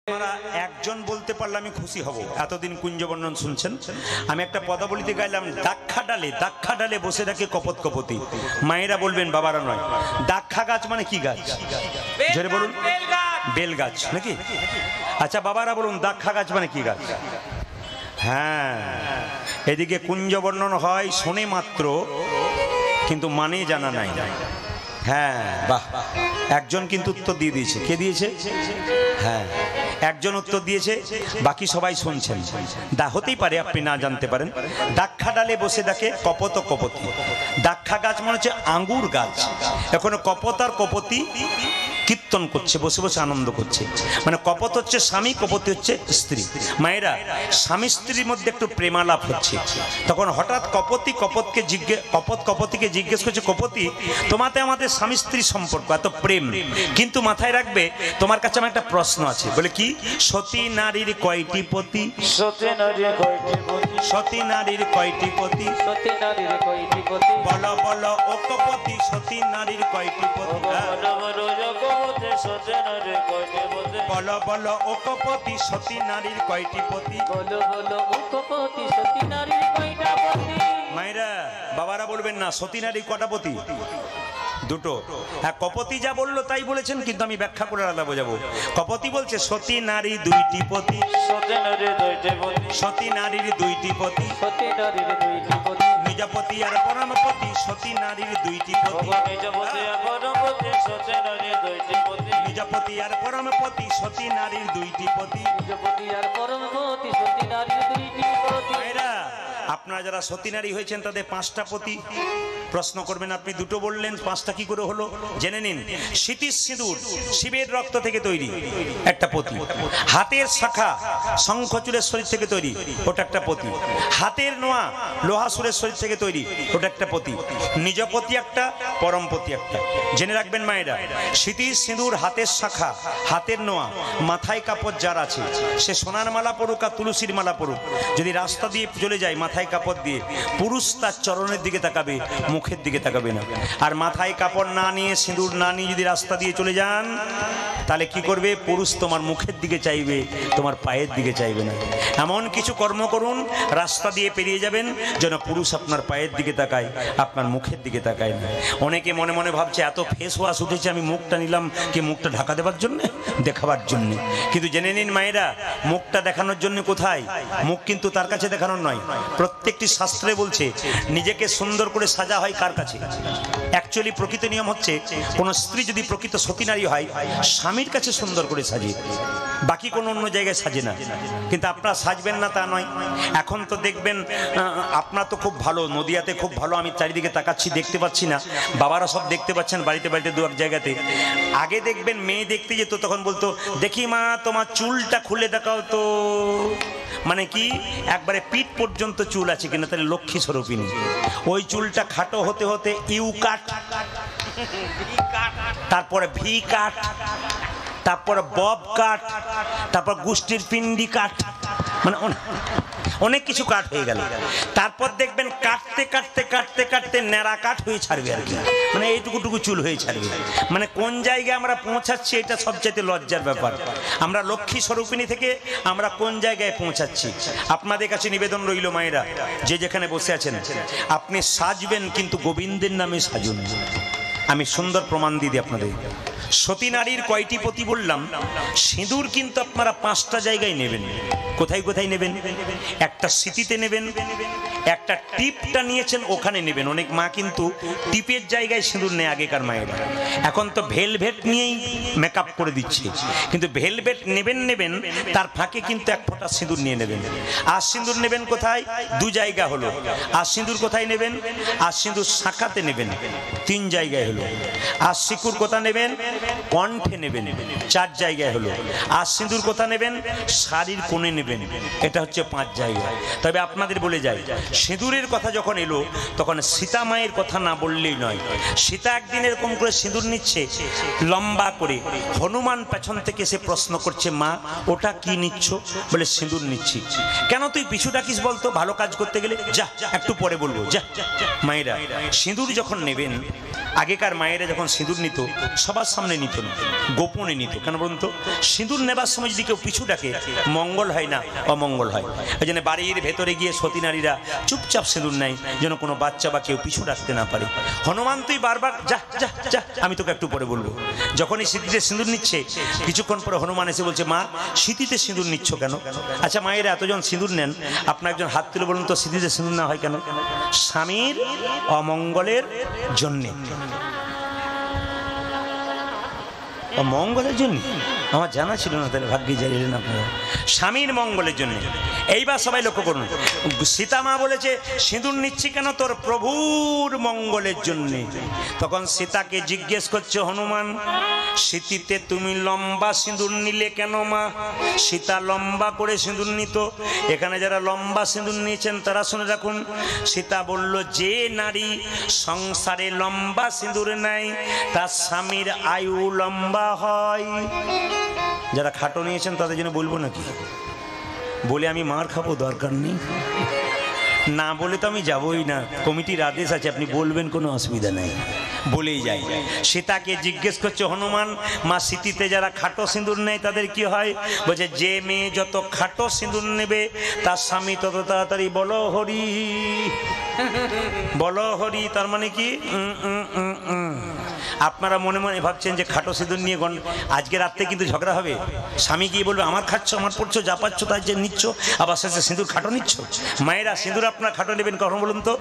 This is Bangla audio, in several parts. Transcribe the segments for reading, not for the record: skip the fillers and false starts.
আপনারা একজন বলতে পারলে আমি খুশি হব। এতদিন কুঞ্জবর্ণন শুনছেন, আমি একটা পদাবলিতে গাইলাম, দাক্ষা ডালে বসে থাকে কপত কপতি। মায়েরা বলবেন, বাবারা নয়। দাক্ষা গাছ মানে কি গাছ? জোরে বলুন। বেল গাছ নাকি? আচ্ছা বাবারা বলুন, দাক্ষা গাছ মানে কি গাছ? হ্যাঁ, এদিকে কুঞ্জবর্ণন হয় শোনে মাত্র, কিন্তু মানে জানা নাই। হ্যাঁ বাহ, একজন কিন্তু উত্তর দিয়ে দিয়েছে। কে দিয়েছে? হ্যাঁ, একজন উত্তর দিয়েছে, বাকি সবাই শুনছেন। হতেই পারে আপনি না জানতে পারেন। দাক্ষা ডালে বসে থাকে কপত কপতি। দাক্ষা গাছ মনে হচ্ছে আঙ্গুর গাছ। এখন কপত আর কপতি কীর্তন করছে, বসে বসে আনন্দ করছে। মানে কপত হচ্ছে স্বামী, কপতি হচ্ছে স্ত্রী। মায়েরা, স্বামী স্ত্রীর মধ্যে একটু প্রেমালাপ হচ্ছে, তখন হঠাৎ কপতিকে জিজ্ঞেস করছে, কপতি তোমাতে আমাদের স্বামী স্ত্রী সম্পর্ক এত প্রেম, কিন্তু মাথায় রাখবে তোমার কাছে আমার একটা প্রশ্ন আছে। বলে কি? সতী নারীর কয়টি পতি? সতী নারীর কয়টি পতি? বলো বলো ও কপতি, সতী নারীর কয়টি পতি? বলো বলো ও কপতি, সতী নারীর কয়টি পতি? মায়েরা, বাবারা বলবেন না, সতী নারী কটা পতি? দুটো। হ্যাঁ, কপতি যা বললো তাই বলেছেন, কিন্তু আমি ব্যাখ্যা করে আলাদা বোঝাবো। কপতি বলছে সতী নারী দুইটি পতি। সতী নারীর দুইটি পতি। নিজপতি আর পরমপতি, সতী নারীর দুইটি পতি। নিজপতি আর পরমপতি, সতী নারীর দুইটি পতি। আপনারা যারা সতী নারী হয়েছেন তাদের 5টা পতি। প্রশ্ন করবেন, আপনি দুটো বললেন, 5টা কি করে হলো? জেনে নিন। স্মৃতির সিঁদুর শিবের রক্ত থেকে তৈরি, একটা পতি। হাতের শাখা শঙ্খচূড়ের শরীর থেকে তৈরি, ওটা একটা পতি। হাতের নোয়া লোহাসুরের শরীর থেকে তৈরি, ওটা একটা পতি। নিজপতি একটা, পরমপতি একটা। জেনে রাখবেন মায়েরা, স্মৃতির সিঁদুর, হাতের শাখা, হাতের নোয়া, মাথায় কাপড় যার আছে, সে সোনার মালা পড়ুক আর তুলসীর মালা পড়ুক, যদি রাস্তা দিয়ে চলে যায় মাথায় কাপড় দিয়ে, পুরুষ তার চরণের দিকে তাকাবে, মুখের দিকে তাকাবে না। আর মাথায় কাপড় না নিয়ে, সিঁদুর না নিয়ে যদি রাস্তা দিয়ে চলে যান, তাহলে কি করবে? পুরুষ তোমার মুখের দিকে চাইবে, তোমার পায়ের দিকে চাইবে না। এমন কিছু কর্ম করুন, রাস্তা দিয়ে পেরিয়ে যাবেন, যেন পুরুষ আপনার পায়ের দিকে তাকায়, আপনার মুখের দিকে তাকায় না। অনেকে মনে মনে ভাবছে, এত ফেস ওয়াশ উঠেছে, আমি মুখটা নিলাম কি মুখটা ঢাকা দেওয়ার জন্য, দেখাবার জন্য। কিন্তু জেনে নিন মায়েরা, মুখটা দেখানোর জন্য কোথায়? মুখ কিন্তু তার কাছে দেখানোর নয়। প্রত্যেকটি শাস্ত্রে বলছে, নিজেকে সুন্দর করে সাজা হয় কার কাছে? অ্যাকচুয়ালি প্রকৃত নিয়ম হচ্ছে, কোন স্ত্রী যদি প্রকৃত সতী নারী হয়, স্বামীর কাছে সুন্দর করে সাজে, বাকি কোনো অন্য জায়গায় সাজে না। কিন্তু আপনারা সাজবেন না তা নয়। এখন তো দেখবেন, আপনার তো খুব ভালো, নদিয়াতে খুব ভালো, আমি চারিদিকে তাকাচ্ছি, দেখতে পাচ্ছি না, বাবারা সব দেখতে পাচ্ছেন, বাড়িতে বাড়িতে দু এক জায়গাতে। আগে দেখবেন মেয়ে দেখতে যেত, তখন বলতো, দেখি মা তোমার চুলটা খুলে দেখাও তো। মানে কি? একবারে পিঠ পর্যন্ত চুল আছে কিনা, তাহলে লক্ষ্মী স্বরূপিনী। ওই চুলটা খাটো হতে হতে ইউ কাট, তারপরে ভি কাট, তারপরে বব কাট, তারপর গোষ্ঠীর পিন্ডি কাট, মানে অনেক কিছু কাট হয়ে গেল। তারপর দেখবেন কাটতে কাটতে কাটতে কাটতে ন্যাড়া কাট হয়ে ছাড়বে আর কি, মানে এইটুকুটুকু চুল হয়ে ছাড়বে। মানে কোন জায়গায় আমরা পৌঁছাচ্ছি, এটা সবচেয়ে লজ্জার ব্যাপার। আমরা লক্ষ্মী স্বরূপিণী থেকে আমরা কোন জায়গায় পৌঁছাচ্ছি? আপনাদের কাছে নিবেদন রইল মায়েরা, যে যেখানে বসে আছেন, আপনি সাজবেন কিন্তু গোবিন্দের নামে সাজুন। আমি সুন্দর প্রমাণ দিয়ে দিই আপনাদের। সতী নারীর কয়টি পতি বললাম? সিঁদুর কিন্তু আপনারা 5টা জায়গায় নেবেন। কোথায় কোথায় নেবেন? একটা স্মৃতিতে নেবেন, একটা টিপটা নিয়েছেন ওখানে নেবেন। অনেক মা কিন্তু টিপের জায়গায় সিঁদুর নেয় আগেকার মায়েরা। এখন তো ভেলভেট নিয়েই মেকআপ করে দিচ্ছে, কিন্তু ভেলভেট নেবেন, তার ফাঁকে কিন্তু এক ফোঁটা সিঁদুর নিয়ে নেবেন। আর সিঁদুর নেবেন কোথায়? 2 জায়গা হলো। আর সিঁদুর কোথায় নেবেন? আর সিঁদুর শাখাতে নেবেন, 3 জায়গায় হলো। আর সিঁদুর কোথা নেবেন? কণ্ঠে নেবেন, 4 জায়গায় হলো। আর সিঁদুর কোথা নেবেন? শাড়ির কোণে নেবেন, এটা হচ্ছে 5 জায়গা। তবে আপনাদের বলে যায়, সিঁদুরের কথা যখন এলো, তখন সীতা মায়ের কথা না বললেই নয়। সীতা একদিন এরকম করে সিঁদুর নিচ্ছে লম্বা করে, হনুমান পেছন থেকে এসে প্রশ্ন করছে, মা ওটা কি নিচ্ছ? বলে সিঁদুর নিচ্ছি। কেন তুই পিছু ডাকিস বলতো, ভালো কাজ করতে গেলে? যা, একটু পরে বলবো, যা। মায়েরা, সিঁদুর যখন নেবেন, আগেকার মায়েরা যখন সিঁদুর নিত, সবার সামনে নিত না, গোপনে নিত। কেন বলুন তো? সিঁদুর নেবার সময় যদি কেউ পিছু ডাকে মঙ্গল হয় না, অমঙ্গল হয়। ওই জন্য বাড়ির ভেতরে গিয়ে সতী নারীরা চুপচাপ সিঁদুর নেয়, যেন কোনো বাচ্চা বা কেউ পিছু ডাকতে না পারে। হনুমান তুই বারবার যা যা যা, আমি তোকে একটু পরে বলবো। যখনই স্মৃতিতে সিঁদুর নিচ্ছে, কিছুক্ষণ পরে হনুমান এসে বলছে, মা স্মৃতিতে সিঁদুর নিচ্ছ কেন? আচ্ছা মায়েরা এতজন সিঁদুর নেন, আপনার একজন হাত তুলে বলুন তো স্মৃতিতে সিঁদুর না হয় কেন? স্বামীর অমঙ্গলের জন্যে। মঙ্গলের জন্য আমার জানা ছিল না, তাহলে ভাগ্যে জানিলেন আপনারা। স্বামীর মঙ্গলের জন্য। এইবার সবাই লক্ষ্য করুন, সীতা মা বলেছে সিঁদুর নিচ্ছি কেন? তোর প্রভুর মঙ্গলের জন্য। তখন সীতাকে জিজ্ঞেস করছে হনুমান, স্মৃতিতে তুমি লম্বা সিঁদুর নিলে কেন মা? সীতা লম্বা করে সিঁদুর নিত। এখানে যারা লম্বা সিঁদুর নিয়েছেন তারা শুনে রাখুন, সীতা বলল, যে নারী সংসারে লম্বা সিঁদুর নেয় তার স্বামীর আয়ু লম্বা হয়। যারা খাটো নিয়েছেন তাদের জন্য বলবো নাকি? বলে আমি মার খাবো? দরকার নেই, না বলে তো আমি যাবই না। কমিটির আদেশ আছে, আপনি বলবেন, কোনো অসুবিধা নেই, বলেই যাই। সীতাকে জিজ্ঞেস করছে হনুমান, মা স্মৃতিতে যারা খাটো সিঁদুর নেয় তাদের কি হয়? বলছে, যে মেয়ে যত খাটো সিঁদুর নেবে তার স্বামী তত তাড়াতাড়ি বলো হরি। বলো হরি তার মানে কি? আপনারা মনে মনে ভাবছেন যে খাটো সিঁদুর নিয়ে আজকে রাত্রে কিন্তু ঝগড়া হবে। স্বামী গিয়ে বলবে, আমার খাচ্ছ, আমার পড়ছো, যা পাচ্ছ তাই যে নিচ্ছ, আবার শেষে সিঁদুর খাটো নিচ্ছ। মায়েরা সিঁদুর আপনার খাটো নেবেন কখন বলুন তো?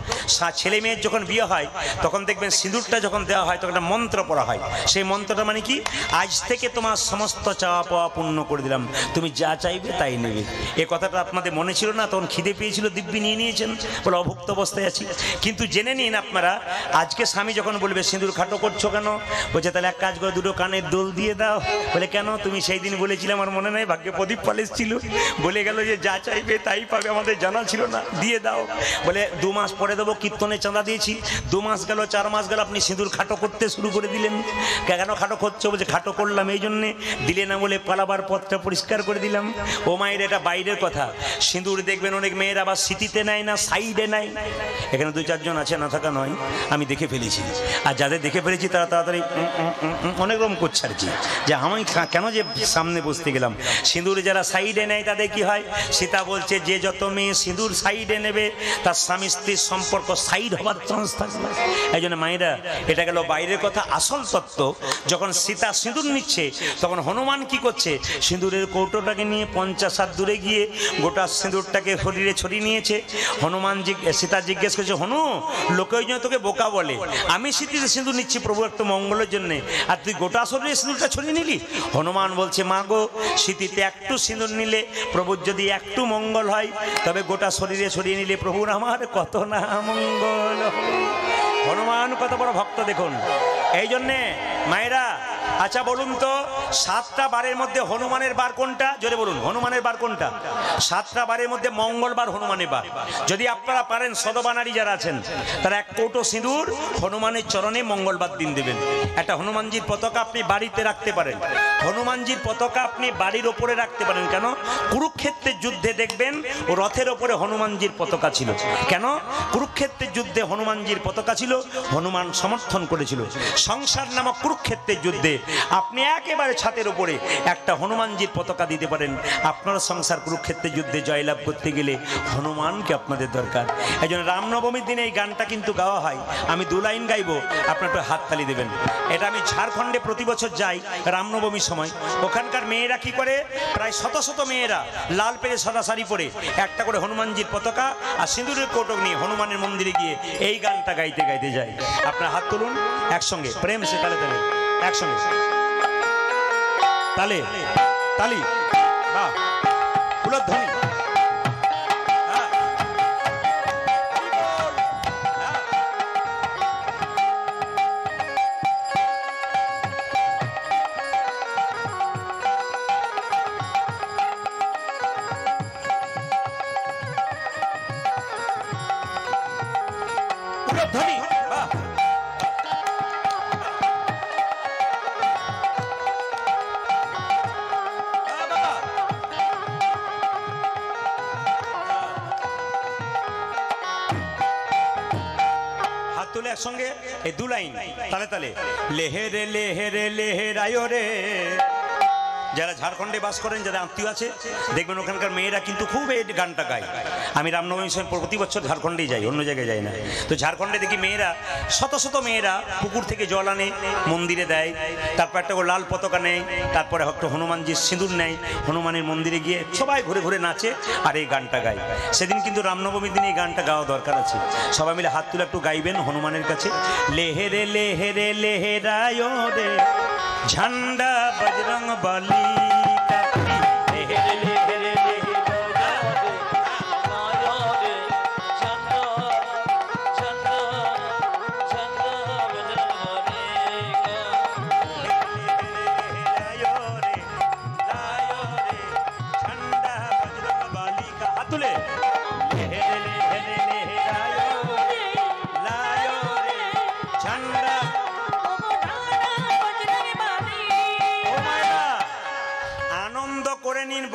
ছেলে মেয়ের যখন বিয়ে হয় তখন দেখবেন সিঁদুরটা যখন দেওয়া হয় তখন একটা মন্ত্র পড়া হয়। সেই মন্ত্রটা মানে কি? আজ থেকে তোমার সমস্ত চাওয়া পাওয়া পূর্ণ করে দিলাম, তুমি যা চাইবে তাই নেবে। এ কথাটা আপনাদের মনে ছিল না? তখন খিদে পেয়েছিল, দিব্যি নিয়ে নিয়েছেন, বলে অভুক্ত অবস্থায় আছি। কিন্তু জেনে নিন আপনারা, আজকে স্বামী যখন বলবে সিঁদুর খাটো করছো কেন? বলছে, তাহলে এক কাজ করে দুটো কানের দোল দিয়ে দাও। বলে, কেন? তুমি সেই দিন বলেছিলে, আমার মনে নাই, ভাগ্যে প্রদীপ পালিশ ছিল, বলে গেল যে যা চাইবে তাই পাবে, আমাদের জানা ছিল না, দিয়ে দাও। বলে 2 মাস পরে দেবো, কীর্তনে চাঁদা দিয়েছি। 2 মাস গেল, 4 মাস গেল, আপনি সিঁদুর খাটো করতে শুরু করে দিলেন। কেন খাটো করছো? বলছে, খাটো করলাম এই জন্যে, দিলে না বলে পালাবার পথটা পরিষ্কার করে দিলাম। ও মায়ের, এটা বাইরের কথা। সিঁদুর দেখবেন অনেক মেয়েরা আবার স্মৃতিতে নেয় না, সাইডে নেয়। এখানে 2-4 জন আছে, না থাকা নয়, আমি দেখে ফেলেছি। আর যাদের দেখে ফেলেছি তারা তাড়াতাড়ি অনেক রকম করছে আর কি, যে আমি কেন যে সামনে বসতে গেলাম। সিঁদুর যারা সাইডে নেয় তাদের কি হয়? সীতা বলছে, যে যত মেয়ে সিঁদুর সাইডে নেবে তার স্বামী স্ত্রীর সম্পর্ক সাইড হবার চান্স থাকবে। এই জন্য মায়েরা, এটা গেল বাইরের কথা। আসল তত্ত্ব, যখন সীতা সিঁদুর নিচ্ছে তখন হনুমান কি করছে? সিঁদুরের কৌটোটাকে নিয়ে 50 হাত দূরে গিয়ে গোটা সিঁদুরটাকে শরীরে ছড়িয়ে নিয়েছে। হনুমান সীতা জিজ্ঞেস করছে, হনু, লোকে ওই জন্য তোকে বোকা বলে, আমি স্মৃতিতে সিঁদুর নিচ্ছি প্রভু একটা মঙ্গলের জন্য, আর তুই গোটা শরীরে সিঁদুরটা ছড়িয়ে নিলি? হনুমান বলছে, মা গো, স্মৃতিতে একটু সিঁদুর নিলে প্রভুর যদি একটু মঙ্গল হয়, তবে গোটা শরীরে ছড়িয়ে নিলে প্রভুর আমার কত না মঙ্গল। হনুমান কত বড় ভক্ত দেখুন। এই জন্যে মায়েরা, আচ্ছা বলুন তো, 7টা বারের মধ্যে হনুমানের বার কোনটা? জোরে বলুন, হনুমানের বার কোনটা? 7টা বারের মধ্যে মঙ্গলবার হনুমানের বার। যদি আপনারা পারেন, সদবানারী যারা আছেন তারা 1 কৌটো সিঁদুর হনুমানের চরণে মঙ্গলবার দিন দেবেন। একটা হনুমানজির পতাকা আপনি বাড়িতে রাখতে পারেন, হনুমানজির পতাকা আপনি বাড়ির ওপরে রাখতে পারেন। কেন? কুরুক্ষেত্রের যুদ্ধে দেখবেন ও রথের ওপরে হনুমানজির পতাকা ছিল। কেন? কুরুক্ষেত্রের যুদ্ধে হনুমানজির পতাকা ছিল, হনুমান সমর্থন করেছিল। সংসার নামক কুরুক্ষেত্রের যুদ্ধে আপনি একেবারে ছাদের উপরে একটা হনুমানজির পতাকা দিতে পারেন। আপনার সংসার কুরুক্ষেত্রের যুদ্ধে জয়লাভ করতে গেলে হনুমানকে আপনাদের দরকার। এই জন্য রামনবমীর দিনে এই গানটা কিন্তু গাওয়া হয়। আমি 2 লাইন গাইবো, আপনার একটু হাততালি দেবেন। এটা আমি ঝাড়খণ্ডে প্রতি বছর যাই রামনবমীর সময়। ওখানকার মেয়েরা কি করে? প্রায় শত শত মেয়েরা লাল পেরে সাদা শাড়ি পরে একটা করে হনুমানজির পতাকা আর সিঁদুরের কৌটোক নিয়ে হনুমানের মন্দিরে গিয়ে এই গানটা গাইতে গাইতে যায়। আপনার হাত তুলুন একসঙ্গে, প্রেম সে তালে তালে, একসঙ্গে তালে তালি, বাহ, ফুলধ্বনি। একসঙ্গে এই দু লাইন তালে তালে, লেহেরে লেহেরে লেহেরায় রে। যারা ঝাড়খণ্ডে বাস করেন, যারা আত্মীয় আছে, দেখবেন ওখানকার মেয়েরা কিন্তু খুব এই গানটা গায়। আমি রামনবমীর সময় প্রতি বছর ঝাড়খণ্ডেই যাই, অন্য জায়গায় যাই না। তো ঝাড়খণ্ডে দেখি মেয়েরা, শত শত মেয়েরা পুকুর থেকে জল আনে, মন্দিরে দেয়, তারপর একটা লাল পতাকা নেয়, তারপরে একটা হনুমানজির সিঁদুর নেয়, হনুমানের মন্দিরে গিয়ে সবাই ঘুরে ঘুরে নাচে আর এই গানটা গায়। সেদিন কিন্তু রামনবমীর দিনে এই গানটা গাওয়া দরকার আছে। সবাই মিলে হাত তুলে একটু গাইবেন হনুমানের কাছে, লেহেরে লেহেরে লেহেরায় রে ঝান্ডা বজরং বলি।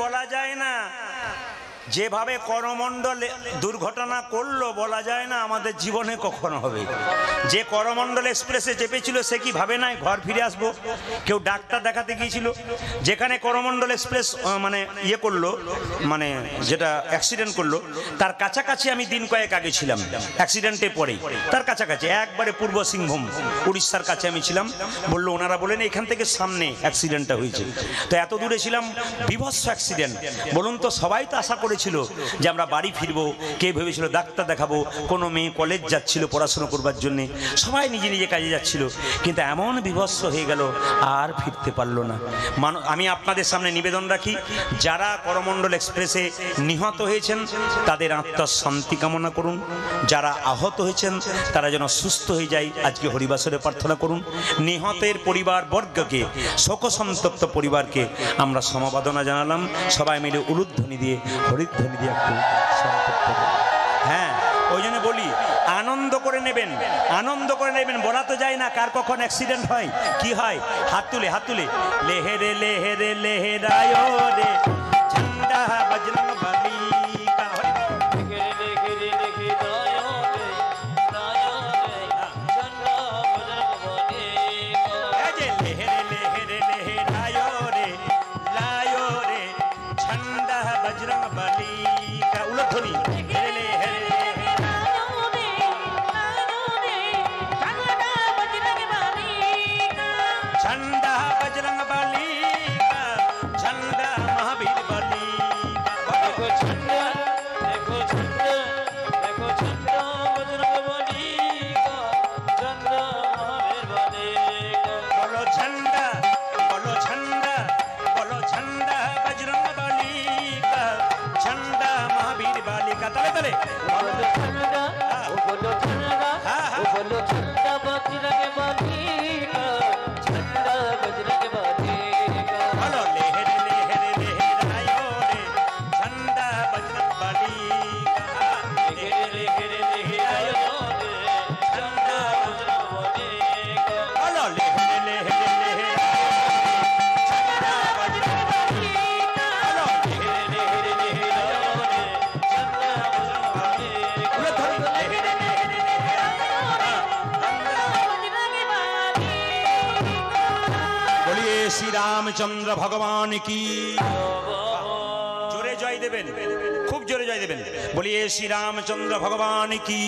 বলা যায় না যেভাবে করমণ্ডল দুর্ঘটনা করলো, বলা যায় না আমাদের জীবনে কখনো হবে। যে করমণ্ডল এক্সপ্রেসে চেপেছিল সে কি ভাবে নাই ঘর ফিরে আসবো? কেউ ডাক্তার দেখাতে গিয়েছিল, যেখানে করমণ্ডল এক্সপ্রেস মানে ইয়ে করলো, মানে যেটা অ্যাক্সিডেন্ট করলো, তার কাছাকাছি আমি দিন কয়েক আগে ছিলাম। অ্যাক্সিডেন্টে পরেই তার কাছাকাছি, একবারে পূর্ব সিংভূম উড়িষ্যার কাছে আমি ছিলাম। বললো, ওনারা বলেন এখান থেকে সামনে অ্যাক্সিডেন্টটা হয়েছে। তো এত দূরে ছিলাম, বিভৎস অ্যাক্সিডেন্ট। বলুন তো, সবাই তো আশা করেছিল যে আমরা বাড়ি ফিরবো, কে ভেবেছিল ডাক্তার দেখাবো, কোনো মেয়ে কলেজ যাচ্ছিল পড়াশোনা করবার জন্য, সবাই নিজে নিজে কাজে যাচ্ছিল, কিন্তু এমন বিভৎস হয়ে গেল আর ফিরতে পারলো না। আমি আপনাদের সামনে নিবেদন রাখি, যারা করমণ্ডল এক্সপ্রেসে নিহত হয়েছেন তাদের আত্মার শান্তি কামনা করুন, যারা আহত হয়েছেন তারা যেন সুস্থ হয়ে যায় আজকে হরিবাসরে প্রার্থনা করুন। নিহতের পরিবার বর্গকে, শোকসন্তপ্ত পরিবারকে আমরা সমবেদনা জানালাম। সবাই মিলে উলুধ্বনি দিয়ে, হরিধ্বনি দিয়ে একটু সন্তপ্ত। হ্যাঁ, ওই জন্য বলি আনন্দ করে নেবেন, আনন্দ করে নেবেন। বলা তো যায় না কার কখন অ্যাক্সিডেন্ট হয়, কি হয়। হাত তুলে, হাত তুলে, লেহেরে লেহেরে লেহেরায় রে ঝান্ডা বজরং বলি। श्री रामचंद्र भगवान की जोरे जय देवें, खूब जोरे जय देवें। बोलिए श्री रामचंद्र भगवान की।